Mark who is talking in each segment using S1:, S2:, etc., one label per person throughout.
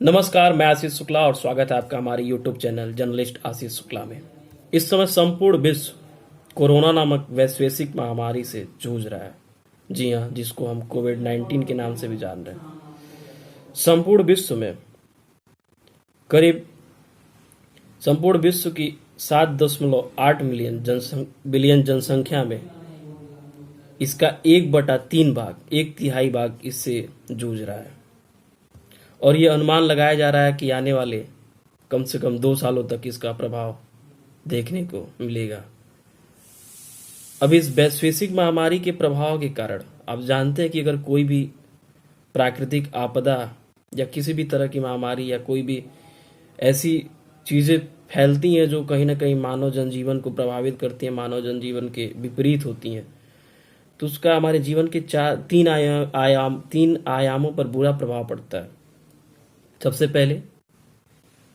S1: नमस्कार, मैं आशीष शुक्ला और स्वागत है आपका हमारे YouTube channel journalist Ashish Shukla में। इस समय संपूर्ण विश्व कोरोना नामक वैश्विक महामारी से जूझ रहा है। जी हाँ, जिसको हम कोविड-19 के नाम से भी जान रहे हैं। संपूर्ण विश्व में करीब संपूर्ण विश्व की 7.8 बिलियन जनसंख्या में इसका 1/3 भाग, 1/3 भाग इससे जूझ रहा है। और ये अनुमान लगाया जा रहा है कि आने वाले कम से कम 2 सालों तक इसका प्रभाव देखने को मिलेगा। अब इस वैश्विक महामारी के प्रभाव के कारण आप जानते हैं कि अगर कोई भी प्राकृतिक आपदा या किसी भी तरह की महामारी या कोई भी ऐसी चीज़ें फैलती हैं जो कहीं ना कहीं मानव जनजीवन को प्रभावित करती हैं, मानव जनजीवन के विपरीत होती हैं, तो उसका हमारे जीवन के तीन आयामों पर बुरा प्रभाव पड़ता है। सबसे पहले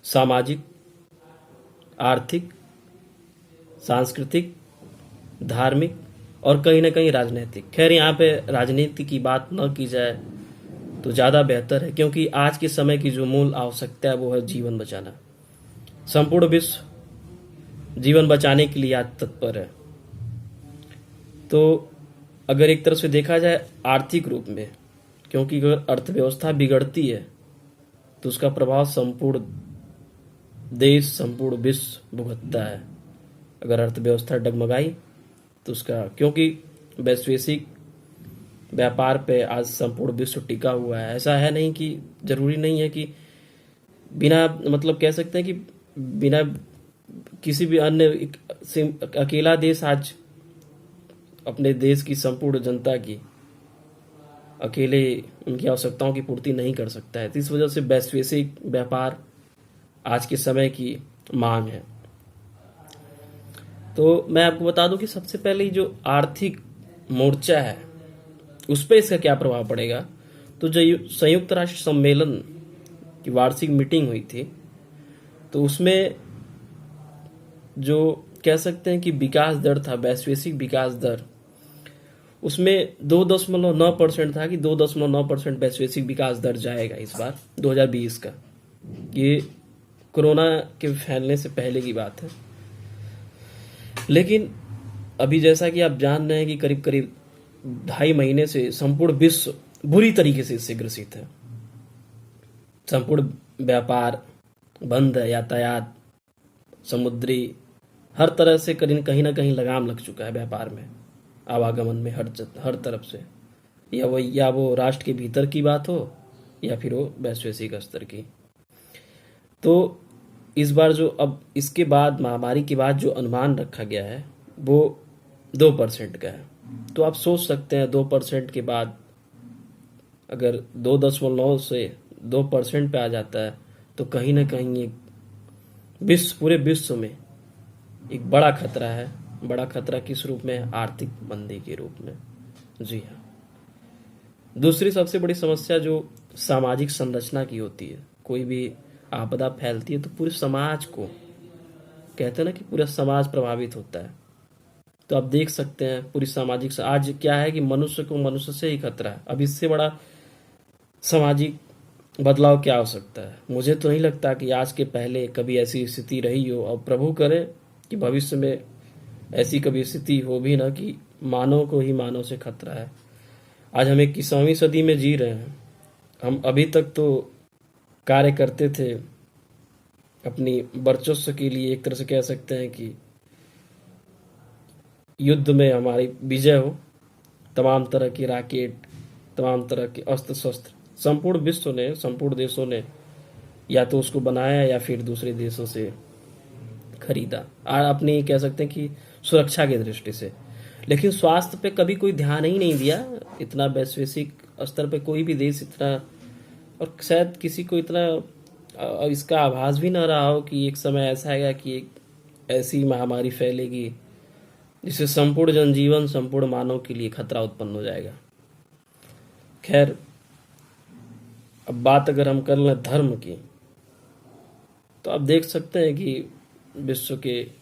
S1: सामाजिक, आर्थिक, सांस्कृतिक, धार्मिक और कहीं ना कहीं राजनीतिक। खैर, यहाँ पे राजनीति की बात न की जाए तो ज़्यादा बेहतर है, क्योंकि आज के समय की जो मूल आवश्यकता है वो है जीवन बचाना। संपूर्ण विश्व जीवन बचाने के लिए आज तत्पर है। तो अगर एक तरफ से देखा जाए आर्थिक रूप में, क्योंकि अगर अर्थव्यवस्था बिगड़ती है तो उसका प्रभाव संपूर्ण देश, संपूर्ण विश्व भुगतता है। अगर अर्थव्यवस्था डगमगाई तो उसका, क्योंकि वैश्विक व्यापार पे आज संपूर्ण विश्व टिका हुआ है। ऐसा है नहीं कि, जरूरी नहीं है कि बिना, मतलब कह सकते हैं कि बिना किसी भी अन्य अकेला देश आज अपने देश की संपूर्ण जनता की अकेले उनकी आवश्यकताओं की पूर्ति नहीं कर सकता है। तो इस वजह से वैश्विक व्यापार आज के समय की मांग है। तो मैं आपको बता दूं कि सबसे पहले जो आर्थिक मोर्चा है उस पर इसका क्या प्रभाव पड़ेगा। तो जो संयुक्त राष्ट्र सम्मेलन की वार्षिक मीटिंग हुई थी, तो उसमें जो कह सकते हैं कि विकास दर था, वैश्विक विकास दर, उसमें 2.9% था कि 2.9% वैश्विक विकास दर जाएगा इस बार 2020 का। ये कोरोना के फैलने से पहले की बात है। लेकिन अभी जैसा कि आप जान रहे हैं कि करीब करीब 2.5 महीने से संपूर्ण विश्व बुरी तरीके से इससे ग्रसित है। संपूर्ण व्यापार बंद है, यातायात, समुद्री, हर तरह से कहीं ना कहीं लगाम लग चुका है व्यापार में, आवागमन में, हर तरफ से। या वो राष्ट्र के भीतर की बात हो या फिर वो वैश्विक स्तर की। तो इस बार जो, अब इसके बाद महामारी के बाद जो अनुमान रखा गया है वो 2% का है। तो आप सोच सकते हैं 2% के बाद अगर 2.9 से 2% पे आ जाता है तो कहीं ना कहीं एक पूरे विश्व में एक बड़ा खतरा है। बड़ा खतरा किस रूप में? आर्थिक मंदी के रूप में। जी हाँ। दूसरी सबसे बड़ी समस्या जो सामाजिक संरचना की होती है, कोई भी आपदा फैलती है तो पूरे समाज को, कहते हैं ना कि पूरा समाज प्रभावित होता है। तो आप देख सकते हैं पूरी सामाजिक, आज क्या है कि मनुष्य को मनुष्य से ही खतरा है। अब इससे बड़ा सामाजिक बदलाव क्या हो सकता है? मुझे तो नहीं लगता कि आज के पहले कभी ऐसी स्थिति रही हो, और प्रभु करे कि भविष्य में ऐसी कभी स्थिति हो भी ना कि मानव को ही मानव से खतरा है। आज हम 21वीं सदी में जी रहे हैं। हम अभी तक तो कार्य करते थे अपनी वर्चस्व के लिए, एक तरह से कह सकते हैं कि युद्ध में हमारी विजय हो। तमाम तरह की रॉकेट, तमाम तरह के अस्त्र शस्त्र संपूर्ण विश्व ने, संपूर्ण देशों ने या तो उसको बनाया या फिर दूसरे देशों से खरीदा, अपनी कह सकते हैं कि सुरक्षा की दृष्टि से। लेकिन स्वास्थ्य पे कभी कोई ध्यान ही नहीं दिया। इतना वैश्विक स्तर पे कोई भी देश इतना, और शायद किसी को इतना इसका आभास भी ना रहा हो कि एक समय ऐसा आएगा कि एक ऐसी महामारी फैलेगी जिससे संपूर्ण जनजीवन, संपूर्ण मानव के लिए खतरा उत्पन्न हो जाएगा। खैर, अब बात अगर हम कर लें धर्म की, तो आप देख सकते हैं कि विश्व के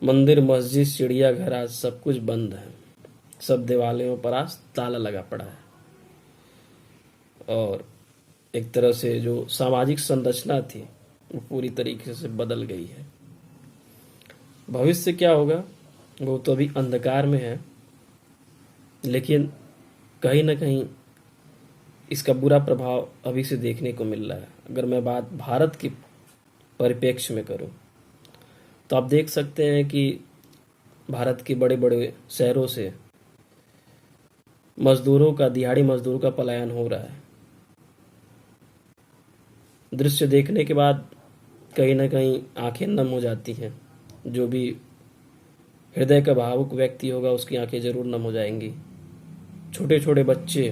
S1: मंदिर, मस्जिद, चिड़ियाघर, आज सब कुछ बंद है। सब दिवालियों पर आज ताला लगा पड़ा है। और एक तरह से जो सामाजिक संरचना थी वो पूरी तरीके से बदल गई है। भविष्य क्या होगा वो तो अभी अंधकार में है, लेकिन कहीं ना कहीं इसका बुरा प्रभाव अभी से देखने को मिल रहा है। अगर मैं बात भारत की परिप्रेक्ष्य में करूं तो आप देख सकते हैं कि भारत के बड़े बड़े शहरों से मजदूरों का, दिहाड़ी मजदूरों का पलायन हो रहा है। दृश्य देखने के बाद कहीं ना कहीं आंखें नम हो जाती हैं। जो भी हृदय का भावुक व्यक्ति होगा उसकी आंखें जरूर नम हो जाएंगी। छोटे छोटे बच्चे,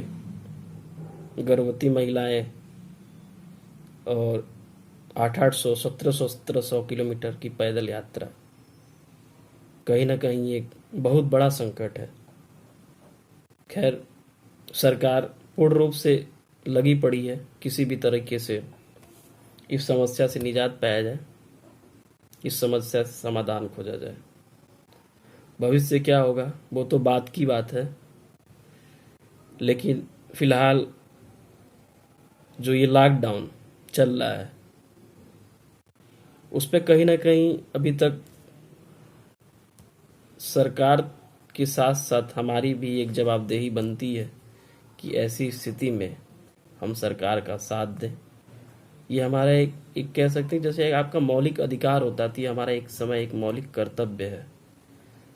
S1: गर्भवती महिलाएं और 800, 1700, 1700 किलोमीटर की पैदल यात्रा, कहीं ना कहीं एक बहुत बड़ा संकट है। खैर, सरकार पूर्ण रूप से लगी पड़ी है किसी भी तरीके से इस समस्या से निजात पाया जाए, इस समस्या से समाधान खोजा जाए। भविष्य क्या होगा वो तो बात की बात है, लेकिन फिलहाल जो ये लॉकडाउन चल रहा है उस पर कहीं ना कहीं अभी तक सरकार के साथ साथ हमारी भी एक जवाबदेही बनती है कि ऐसी स्थिति में हम सरकार का साथ दें। ये हमारा एक कह सकते हैं जैसे आपका मौलिक अधिकार होता थी, हमारा एक समय एक मौलिक कर्तव्य है।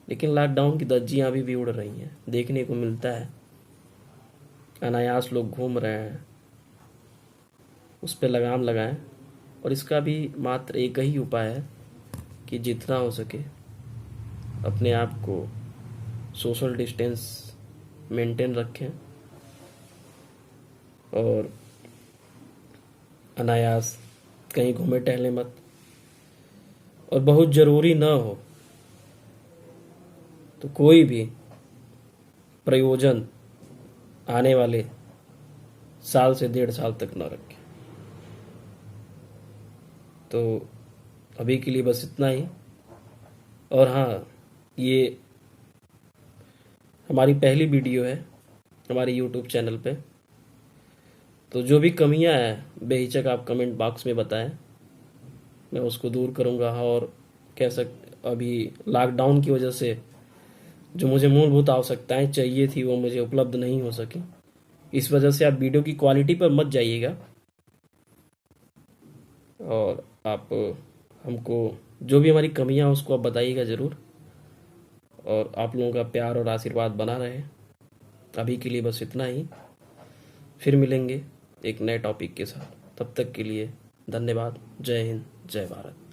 S1: लेकिन लॉकडाउन की धज्जियां अभी भी उड़ रही हैं, देखने को मिलता है। अनायास लोग घूम रहे हैं, उस पर लगाम लगाएं। और इसका भी मात्र एक ही उपाय है कि जितना हो सके अपने आप को सोशल डिस्टेंस मेंटेन रखें और अनायास कहीं घूमे टहले मत। और बहुत जरूरी न हो तो कोई भी प्रयोजन आने वाले साल से 1.5 साल तक न रखें। तो अभी के लिए बस इतना ही। और हाँ, ये हमारी पहली वीडियो है हमारे यूट्यूब चैनल पे, तो जो भी कमियां हैं बेहिचक आप कमेंट बॉक्स में बताएं, मैं उसको दूर करूंगा। और अभी लॉकडाउन की वजह से जो मुझे मूलभूत आवश्यकताएं चाहिए थी वो मुझे उपलब्ध नहीं हो सकी। इस वजह से आप वीडियो की क्वालिटी पर मत जाइएगा और आप हमको जो भी हमारी कमियां उसको आप बताइएगा ज़रूर। और आप लोगों का प्यार और आशीर्वाद बना रहे। अभी के लिए बस इतना ही, फिर मिलेंगे एक नए टॉपिक के साथ। तब तक के लिए धन्यवाद। जय हिंद, जय भारत।